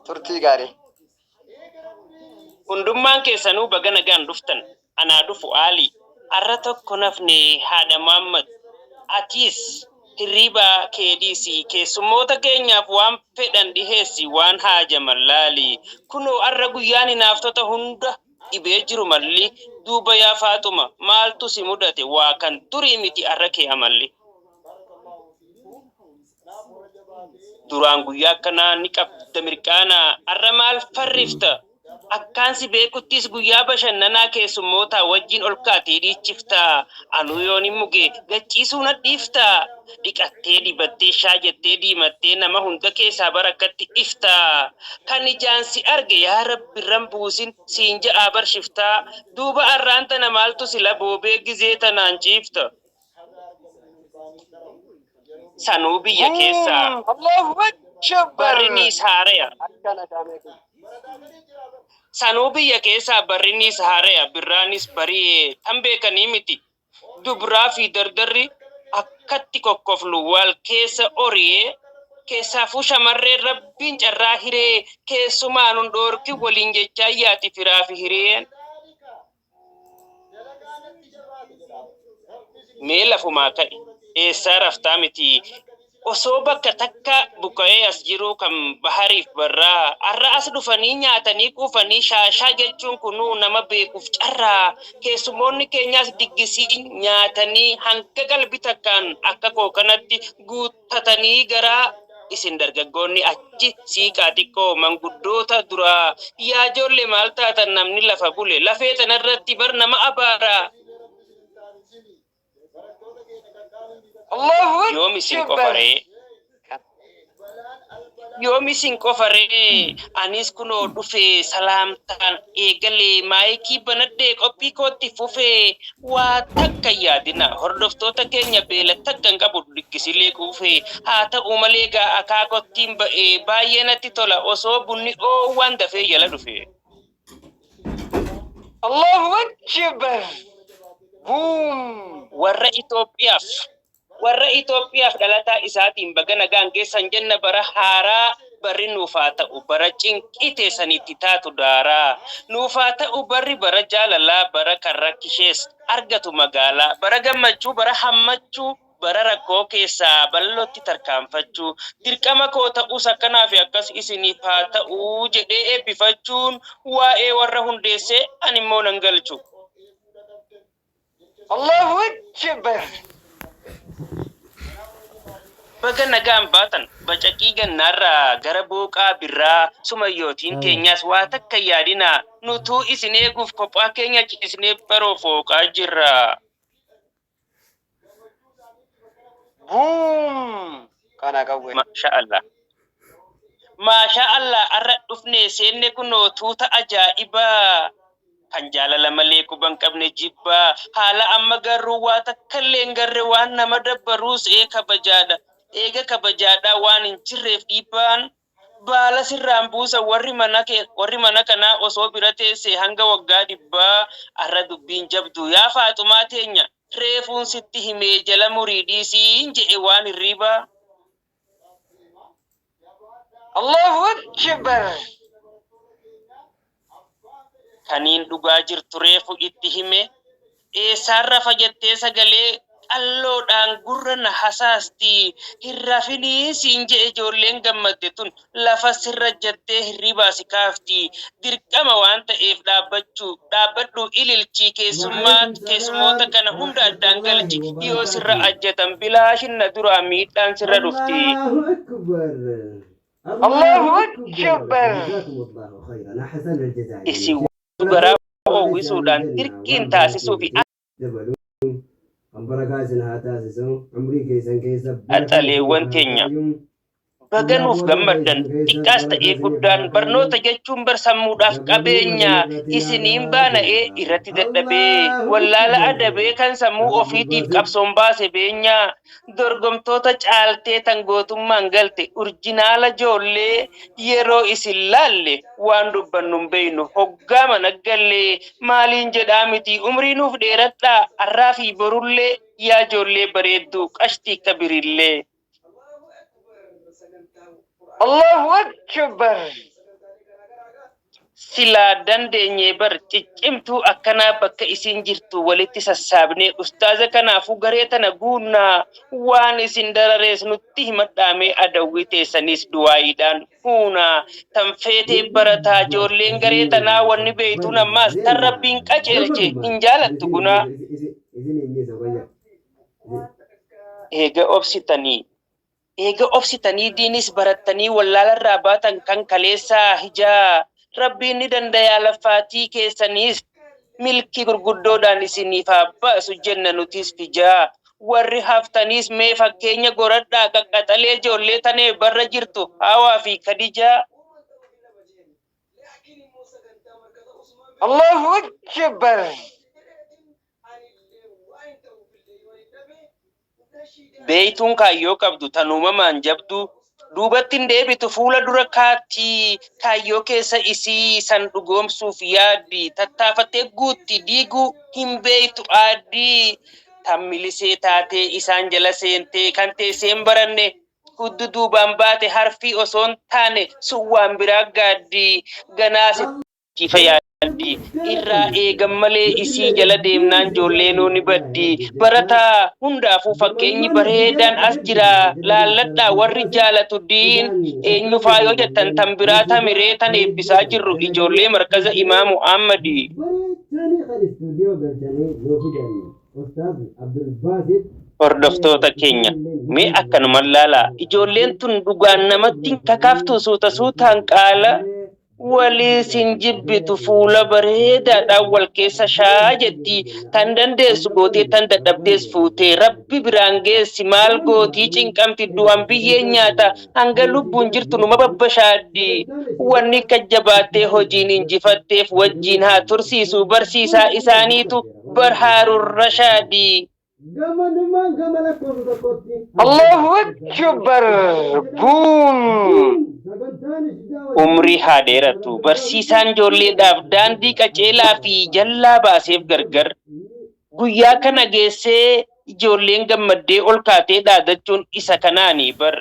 turtii gaarii. Hundummaan keessanuu baga nagaan dhuftan. Anaa dhufu Ali. Arra tokko nafne haadha Muhammad. Atis hirriba keedisi keessummoota keenyaaf waan fedhan dhiheessi waan haajaman laali. Kunoo arra guyyaan hinaaftota hunda dhibee jiru malli. Duuba yaa Faaxuma maaltu si mudate waa kan durii miti arra kee amalli. Duraan guyyaa akkanaa ni qabda mirqaana arra maal farrifta? Akkaan si beekuttis guyyaa bashannanaa keessummoota wajjin ol kaatee dhiichifta. Anuu yoon hin muge gachiisuu na dhiifta. Dhiqattee dibattee shaajettee diimattee nama hunda keessaa barakkatti ifta. Kan ijaan si arge yaa Rabbi irran buusin siin ja'aa barshifta. Duuba arraan tana maaltu sila boobee gizee tanaan ciifta. Sanuu biyya keessaa barrinis haareya. Sanuu biyya keessaa barrinis haareya birraanis bari'ee tan beekanii miti. Dubraa fi dardarri akkatti kokkoflu wal keessa oriyee keessaafuu shamarreen Rabbiin carraa hiree keessumaan hundhoorki waliin jechaa yaati firaa fi hireen. Mee lafumaa ka'e eessaa raftaa miti. Osoo bakka takka buqqa'ee as jiru kan bahariif barraa arra as dhufanii nyaatanii quufanii shaashaa jechuun kunuu nama beekuuf carraa. Keessumoonni keenyaas diggisii nyaatanii hanga qalbii takkaan akka koo kanatti guuttatanii garaa. Isin dargaggoonni achi siiqaa xiqqoo manguddoota duraa yaa ijoollee maal taatan namni lafa bule lafee tanarratti bar nama abaara. Yoomi sin qofaree anis kunoo dhufee salaamtaan eegalee maayikii banadhee qophii kootti fufee waa takka yaadina hordoftoota keenya beela takkan qabu diggisilee kuufee haa ta'u malee gaa akaakottiin ba'ee baay'ee natti tola osoo bunni waan dafee jala dhufe. Allahu Akbar. Boom. Warra Itoophiyaaf dhalataa isaatiin baga nagaan geessan jenna bara haaraa barri nuuf haa ta'u bara cinqii teessanitti taatu daaraa. Nuuf haa ta'u barri bara jaalalaa bara kan rakkishees argatu magaalaa bara gammachuu bara hammachuu bara rakkoo keessaa bal'ootti tarkaanfachuu dirqama koo ta'us akkanaa fi akkas isiniif haa ta'uu jedhee eebbifachuun waa'ee warra hundeessee ani immoo nan galchu. Allahu Akbar. Baga nagaan baatan bacaqii gannaarraa gara booqaa birraa sumayyootiin teenyaas waa takka yaadina nutuu isin eeguuf kophaa keenya ciisnee baroo fooqaa jirra. Boom. Kana qawwee. Maasha Allah arra dhufnee seenne kunoo tuuta ajaa'ibaa. Kan jaalala malee quban qabne jibbaa haala amma garuu waa takkallee hin garre waan nama dabbaruus kabajaadha. Eega kabajaadhaa waan hin jirreef dhiibbaan baala sirraan buusa warri mana kanaa osoo bira teessee hanga waggaa dhibbaa arra dubbiin jabdu yaa Faaxumaa teenya reefuun sitti himee jala muriidhiisiin jedhe waan hirriibaa. Allahu Akbar. Kaniin dhugaa jirtu reefu itti hime eessaan rafa jettee sagalee qalloodhaan gurra na hasaasti hirrafinii siin jedhe ijoolleen gammadde tun lafa sirra jettee hirribaa si kaafti dirqama waan ta'eef dhaabbadhu ililchii keessummoota kana hunda addaan galchi yoo sirra ajjatan bilaashin na duraa miidhaan sirra dhufti. Allahu Akbar. Isin garaa oowwisuudhaan dirqiin taasisuufi axaleewwan teenya baga nuuf gammaddan xiqqaas ta'ee guddaan barnoota jechuun barsammuudhaaf qabeenya isiniin baana'ee irratti dadhabee wallaala adabee kan sammuu ofiitiif qabsoon baase beenya dorgomtoota caaltee tan gootummaan galte urjinaala ijoollee yeroo isin laalle waan dubbannu hin beeynu hoggaa managgallee maaliin jedhaa miti umrii nuuf dheeradhaa arraa fi borullee yaa ijoollee bareedduu qashtii akka birillee. الله أكبر. silaa dandeenyee bar ciccimtuu akkanaa bakka isin jirtu walitti sassaabnee ustaaza kanaafuu garee tana guunnaa waan isin dararees nutti himadhaamee adawwii teessanis du'aayiidhaan huunaa tan feetee barataa ijoolleen garee tanaa wanni beeytuun ammaas tan rabbiin qaceelche hin jaalattu gunaa eega obsitanii. Eega obsitanii diinis barattanii wallaalarraa baatan kan kaleessaa hijaa rabbiin ni dandayaa lafaatii keessaniis milkii gurguddoodhaan isiniif haa baasu jenna nutis fijaa warri haftaniis mee fakkeenya goradhaa qaqqaxalee ijoollee tanee barra jirtu hawaa fi kadijaa. الله أكبر. Beeytuun kaayyoo qabdu tan uumamaan jabdu duubatti hin deebitu fuula dura kaatti kaayyoo keessa isii san dhugoomsuuf yaaddi tattaafattee guutti diiguu hin beeytu aaddii tan milisee taatee isaan jala seentee kan teesseen baranne huddu duubaan baate harfii osoon taane sun waan biraa gaaddii ganaasitti fayyaddi irraa eegan malee isii jala deemnaan ijoolleen ni baddi barataa hundaafuu fakkeenyi bareedaan as jira laalladhaa warri jaalatu diin eenyufaa yoo jettan tan biraa tamiree tan eebbisaa jirru ijoollee markaza imaamu Ahmadi. Hordoftoota keenya mee akkanuman laalaa ijoolleen tun dhugaan namatti kakaaftu suuta suutaan qaala walii sin jibbitu fuula bareedaadhaan wal keessa shaa jetti tan dandeessu gootee tan dadhabdees fuutee rabbi biraan geessi maal gootii cinqamti du'an biyyee nyaata hanga lubbuun jirtu numa babbashaaddi wanni kajjabaattee hojiin injifatteef wajjiin haa tursiisu barsiisaa isaaniitu barhaarun rashaadi. الله أكبر. قوم. Umrii haa dheeratu barsiisaan ijoolleedhaaf daandii qaceelaa fi jallaa baaseef gargar guyyaa kana geessee ijoolleen gammaddee ol kaatee dhaadachuun isa kanaanii bar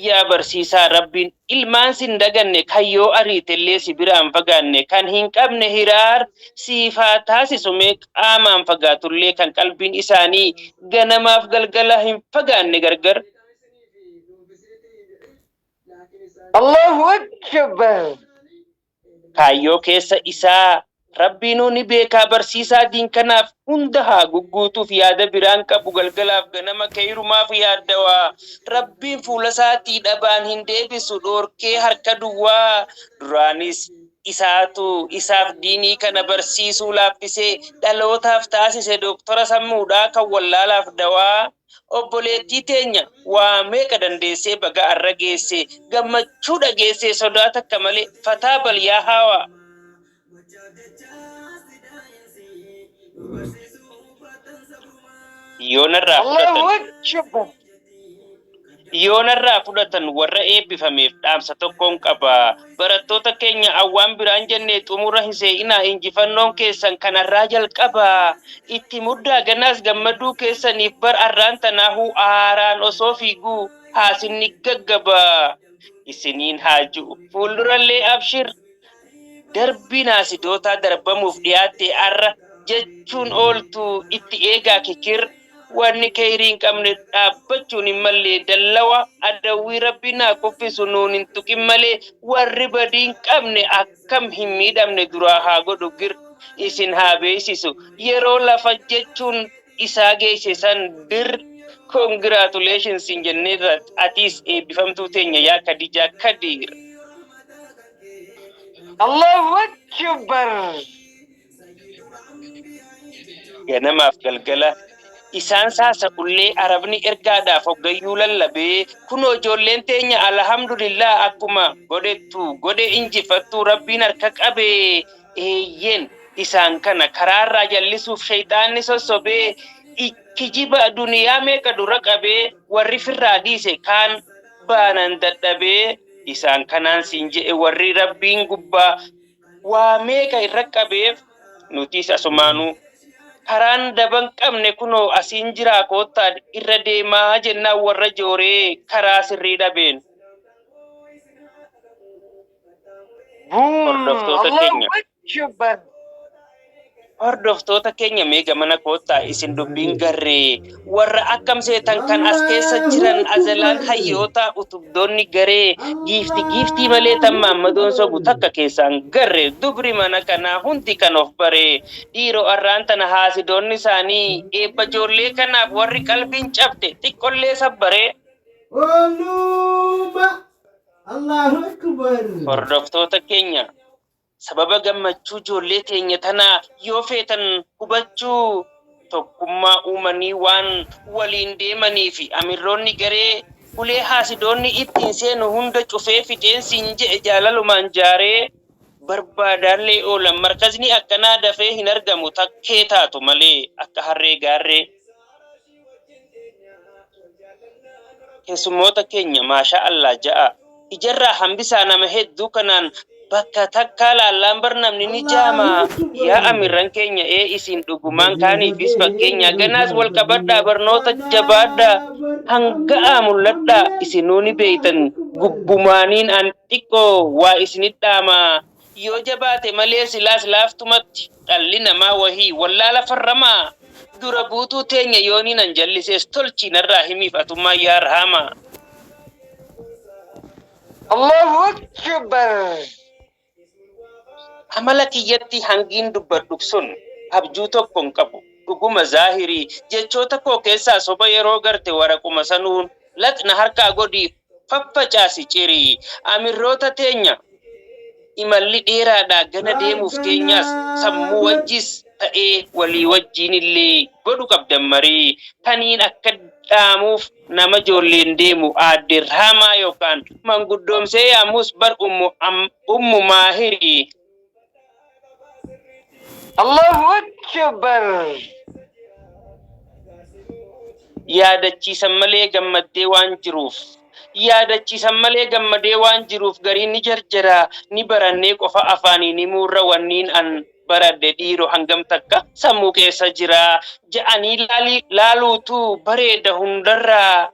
yaa barsiisaa rabbiin ilmaan sin daganne kayyoo ariitellee si biraan fagaanne kan hin qabne hiraar siifaa taasisume qaamaan fagaatullee kan qalbiin isaanii ganamaaf galgala hin fagaanne gargar. الله أكبر. Kaayyoo keessa isaa rabbiinuu ni beekaa barsiisaa diin kanaaf hunda haa gugguutuuf yaada biraan qabu galgalaaf ganama keeyrumaaf yaaddawaa rabbiin fuula isaatii dhabaan hin deebisu dhoorkee harka duwwaa duraanis isaatu isaaf diinii kana barsiisuu laaffisee dhalootaaf taasise doktora sammuudhaa kan wallaalaaf dawaa. Obboleettii teenya waa meeqa dandeessee baga arra geesse gammachuu dhageesse sodaata akka malee fataa balyaa hawa. Yoonarraa fudhatan warra eebbifameef dhaamsa tokkoon qaba barattoota keenya awwaan biraan jennee xumura hin see'inaa injifannoon keessan kanarraa jalqaba itti muddaa ganaas gammaduu keessaniif bar arraan tanaahuu aaraan osoo fiiguu haasinni gaggaba isiniin haa ji'u fuuldurallee abshir darbii naasidootaa darbamuuf dhiyaatte arra jechuun ooltu itti eegaa kikir wanni keeyriin qabne dhaabbachuun hin mallee dallawa adawwii rabbi naa kuffisu nuun hin tuqin malee warri badiin qabne akkam hin miidhamne duraa haa godhu gir isin haa beeysisu yeroo lafa jechuun isaa geesse san dir congratulations in jenneerra atiis eebbifamtuu teenya yaa Kadijaa Kadiir. الله أكبر. Ganamaaf galgala isaan saasa qullee arabni ergaadhaaf hoggayyuu lallabee kunoo ijoolleen teenya alhamdulillah akkuma godhe injifattuu rabbiin harka qabee eeyyeen isaan kana karaarraa jallisuuf shayxaanni sossobee kijiba duniyaa meeqa dura qabee warri firraa dhiise kaan baanan dadhabee isaan kanaan siin je'e warri rabbiin gubbaa waa meeqa irra qabeef nutis asumaanuu karaan daban qabne kunoo asiin jiraa koottaa irra deemaa jennaan warra jooree karaa sirrii dhabeen. hordoftoota Allahu keenya. Akbar. Hordoftoota keenya meeqa mana koottaa isin dubbiin garree warra akkam seetan kan as keessa jiran azalaan hayyoota utubdoonni garee giiftii malee tan maammadoon sobu takka keessaan garre dubri mana kanaa hundi kan of baree dhiiroo arraan tana haasidoonni isaanii eebba ijoollee kanaaf warri qalbiin cabde xiqqollee sabbaree. Allahu Akbar. Hordoftoota keenya sababa gammachuu ijoollee teenya tanaa yoo feetan hubachuu tokkummaa uumanii waan waliin deemanii fi amirroonni garee ulee haasidoonni ittiin seenu hunda cufee fixeensiin jedhe jaalalumaan jaaree barbaadaallee oolan markazni akkanaa dafee hin argamu takkee taatu malee akka harree gaarree. Keessummoota keenya maashaa Allah ja'a ijarraa hambisaa nama hedduu kanaan bakka takkaa laallaan barnamni ni jaama yaa amirran keenya isin dhugumaan kaaniifis fakkeenya ganaas wal qabadhaa barnoota jabaadhaa hanga'aa mul'adhaa isinuu ni beeytan gubbumaaniin an xiqqoo waa isinit dhaamaa yoo jabaate malee silaas laaftumatti dhalli namaa wahii wallaala farramaa dura buutuu teenya yooniin an jallisees tolchiinarraa himiif atummaa yaa rahamaa. Allahu Akbar. Amala kiyyatti hangiin dubbadhu sun abjuu tokkon qabu dhuguma zaahirii jechoota koo keessaa soba yeroo garte waraquma sanuun laqna harkaa godhii faffacaasi cirii amirroota teenya imalli dheeraadhaa gana deemuuf teenyaas sammuu wajjis ta'ee walii wajjiin illee godhu qabdan marii taniin akka dhaamuuf nama ijoolleen deemu aadde Rahamaa yookaan manguddoomsee yaamus bar ummu maahirii. Allahu Akbar. Yaadachiisan malee gammadee waan jiruuf yaadachiisan malee gammadee waan jiruuf gariin ni jarjara ni barannee qofa afaanii ni muurra wanniin an baradde dhiiroo hangam takka sammuu keessa jira ja'anii laaluutu bareeda hundarraa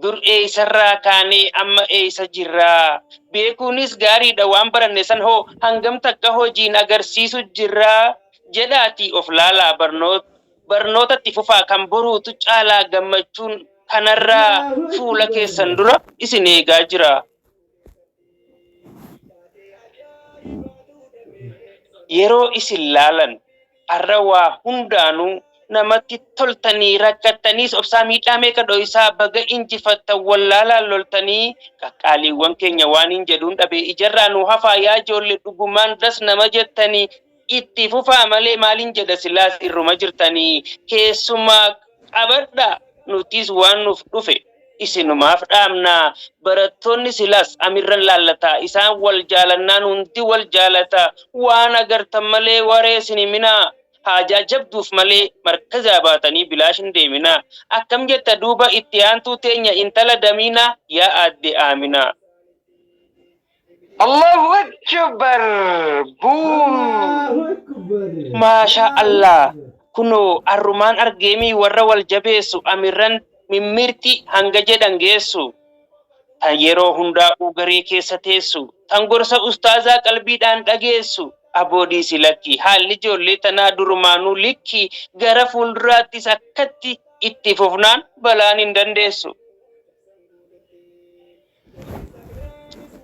dur eeysarraa kaanee amma eeysa jirraa beekuunis gaariidha waan baranne san hoo hangam takka hojiin agarsiisu jirraa jedhaatii of laalaa barnootatti fufaa kan boruutu caalaa gammachuun kanarraa fuula keessan dura isin eegaa jira. Yeroo isin laalan arra waa hundaanuu namatti toltanii rakkattaniis obsaa miidhaa meeqa dho'isaa baga injifattan wallaalaan loltanii qaqqaaliiwwan keenya waan hin jedhuun dhabee ijarraa nu hafaa yaa ijoollee dhugumaan das nama jettanii itti fufaa malee maaliin jedha silaas irruma jirtanii keessumaa qabadha nutis waan nuuf dhufe isinumaaf dhaamnaa barattoonni silaas amirran laallataa isaan wal jaalannaan hundi wal jaalataa waan agartan malee waree siniminaa haajaa jabduuf malee markazaa baatanii bilaashin deeminaa akkam jetta duuba itti aantuu teenya intala damiinaa yaa aadde Aaminaa. Allahu Akbar. Boom. Maasha Allah kuno arrumaan argeemii warra wal jabeessu amirran mimmirti hanga jedhan geessu tan yeroo hundaa'uu garee keessa teessu tan gorsa ustaazaa qalbiidhaan dhageessu aboodii silakki haalli ijoollee tanaa durumaanuu likki gara fuulduraattis akkatti itti fufnaan balaan hin dandeessu.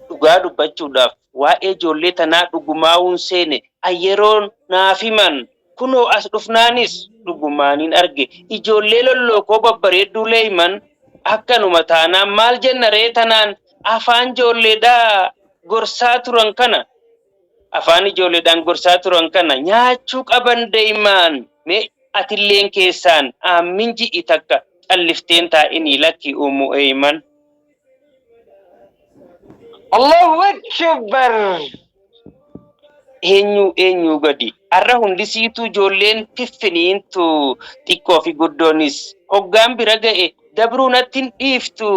Dhugaa dubbachuudhaaf waa'ee ijoollee tanaa dhugumaa'uun seene ayyeroon naaf himan kunoo as dhufnaanis dhugumaaniin arge ijoollee lollookoo babbareedduu leeyman akkanuma taanaan maal jenna ree tanaan afaan ijoolleedhaa gorsaa turan kana afaan ijoolleedhaan gorsaa turan kana nyaachuu qaban deemaan mee atilleen keessaan aammin ji'i takka callifteen taa'inii lakki uumuu eeyman. Allahu Akbar. Eenyu gadi arra hundisiituu ijoolleen fiffiniintu xiqqoo fi guddoonis hoggaan bira ga'e dabruu nattin dhiiftu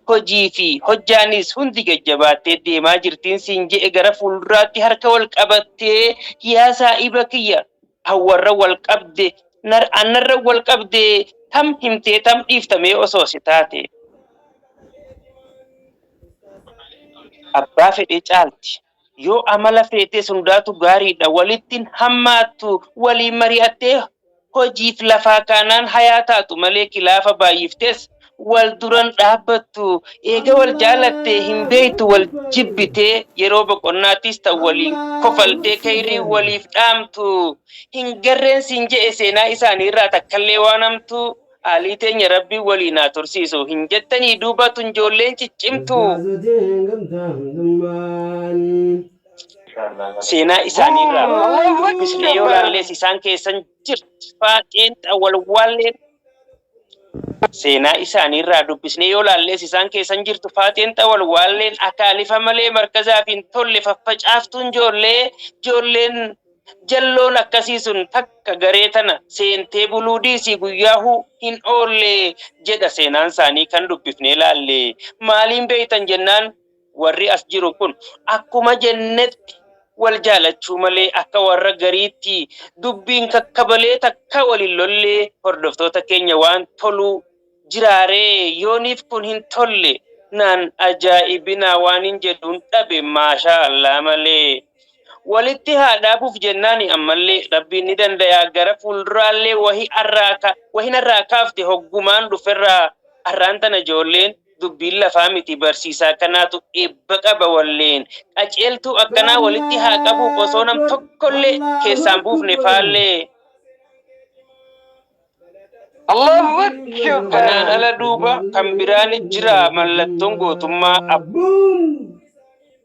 hojii fi hojjaanis hundi gajjabaattee deemaa jirtiin siin je'e gara fuulduraatti harka wal qabattee yaa saa'iba kiyya hawwarra wal qabde annarra wal qabde tam himtee tam dhiiftamee osoo si taate. Abbaa fedhee caalti yoo amala feetee sundaatu gaariidha walittiin hammaattu walii mari'attee hojiif lafaa kaanaan hayaa taatu malee kilaafa baay'iftes wal duran dhaabbattu eega wal jaalattee hin beektu wal jibbitee yeroo boqonnaattis ta'u waliin kofaltee kayrii waliif dhaamtu hin garreen siin je'e seenaa isaaniirraa takkallee waan hamtu alii teenya rabbii waliin haa tursiisu hin jettanii duubatu ijoolleen ciccimtu seenaa isaaniirraa bislee yoo laallees isaan keessan jirti faaqeen walwaalleen seenaa isaaniirraa dubbisnee yoo laallees isaan keessan jirtu faateen walwaalleen akaalifa malee markazaaf hin tolle faffacaaftuun ijoolleen jalloon akkasii sun takka garee tana seentee buluu dhiisii guyyaa hin oolle jedha seenaan isaanii kan dubbifnee laalle maaliin beeytan jennaan warri as jiru kun akkuma jennetti wal jaalachuu malee akka warra gariitti dubbiin kakkabalee takka waliin lollee hordoftoota keenya waan toluu jiraaree yooniif kun hin tolle naan ajaa'ibinaa waan hin jedhuun dhabe maashaa Allah malee walitti haa dhaabuuf jennaani ammallee rabbiin ni danda'a gara fuulduraallee wahin irraa kaafte hoggumaan dhuferraa arraan tana ijoolleen dubbiin lafaa miti barsiisaa kanaatu eebba qaba walleen qaceeltuu akkanaa walitti haa qabuuf osoo nam tokkollee keessaan buufne faallee Allahu Akbar. kanaan ala duuba kan biraan jira mallattoon gootummaa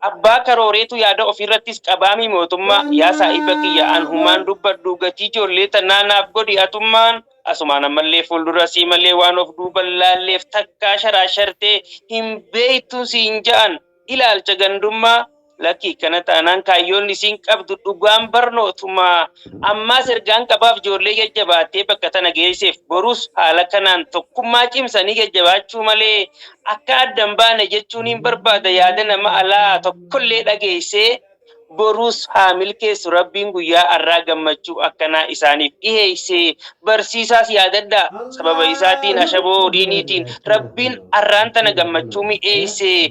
abbaa karooreetu yaada ofirrattis qabaami mootummaa yaa saa'iba kiyya an humaan dubbadhu gatii ijoollee tanaanaaf godhi atummaan asumaan ammallee fuuldura sii malee waan of duuban laalleef takkaa sharaashartee hin beeytu siin ja'an ilaalcha gandummaa lakkii kana taanaan kaayyoon isiin qabdu dhugaan barnootumaa ammaas ergaan qabaaf ijoollee jajjabaattee bakka tana geesseef borus haala kanaan tokkummaa cimsanii jajjabaachuu malee akka addan baane jechuun hin barbaada yaada nama alaa tokkollee dhageessee borus haa milkeessu rabbiin guyyaa arraa gammachuu akkanaa isaaniif dhiheessee barsiisaas yaadadhaa sababa isaatiin ashaboo diiniitiin rabbiin arraan tana gammachuu mi'eessee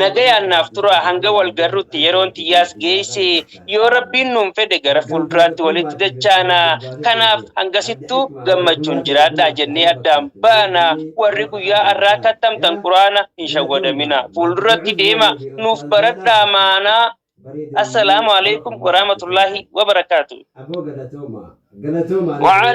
nagayaan naaf tura hanga wal garrutti yeroon tiyyaas geessee yoo rabbiin nuun fedhe gara fuulduraatti walitti dachaanaa kanaaf hangasittuu gammachuun jiraadhaa jennee addaan baana warri guyyaa arraa kattamtan quraana hin shawwadamina fuulduratti deema nuuf baradhaa maanaa السلام عليكم ورحمة الله وبركاته.